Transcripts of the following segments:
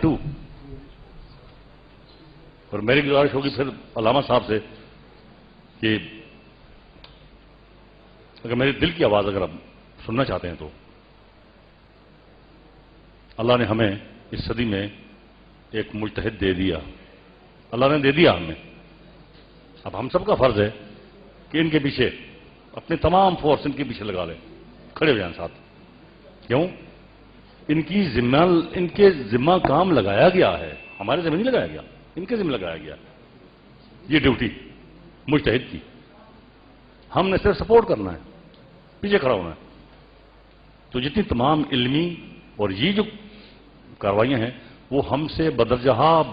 To. اور میری گزارش ہوگی پھر علامہ صاحب سے کہ اگر میرے دل کی آواز اگر آپ سننا چاہتے ہیں تو اللہ نے ہمیں اس صدی میں ایک مجتہد دے دیا. اللہ نے دے دیا ہمیں. اب ہم سب کا فرض ہے کہ ان کے پیچھے اپنے تمام فورس ان کے پیچھے لگا لیں, کھڑے ہو جائیں ساتھ. کیوں؟ ان کے ذمہ کام لگایا گیا ہے, ہمارے ذمہ نہیں لگایا گیا, ان کے ذمہ لگایا گیا. یہ ڈیوٹی مجتہد کی. ہم نے صرف سپورٹ کرنا ہے, پیچھے کھڑا ہونا ہے. تو جتنی تمام علمی اور یہ جو کاروائیاں ہیں وہ ہم سے بدرجہ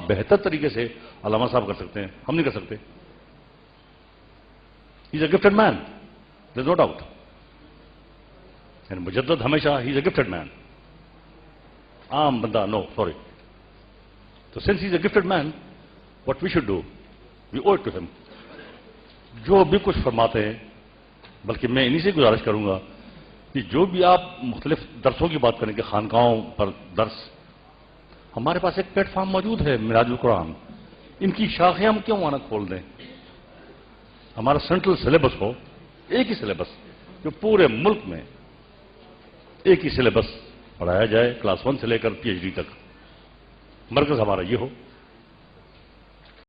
بہتر طریقے سے علامہ صاحب کر سکتے ہیں, ہم نہیں کر سکتے. He is a gifted man, there is no doubt. مجدد ہمیشہ ہی از اے گفٹڈ مین. عام بندہ نو, سوری. تو since he is a gifted man, what we should do, we owe it to him. جو بھی کچھ فرماتے ہیں, بلکہ میں انہی سے گزارش کروں گا کہ جو بھی آپ مختلف درسوں کی بات کریں کہ خانقاہوں پر درس, ہمارے پاس ایک پلیٹ فارم موجود ہے معراج القرآن. ان کی شاخیں ہم کیوں وہاں کھول دیں؟ ہمارا سینٹرل سلیبس ہو, ایک ہی سلیبس جو پورے ملک میں ایک ہی سلیبس پڑھایا جائے, کلاس 1 سے لے کر PhD تک. مرکز ہمارا یہ ہو.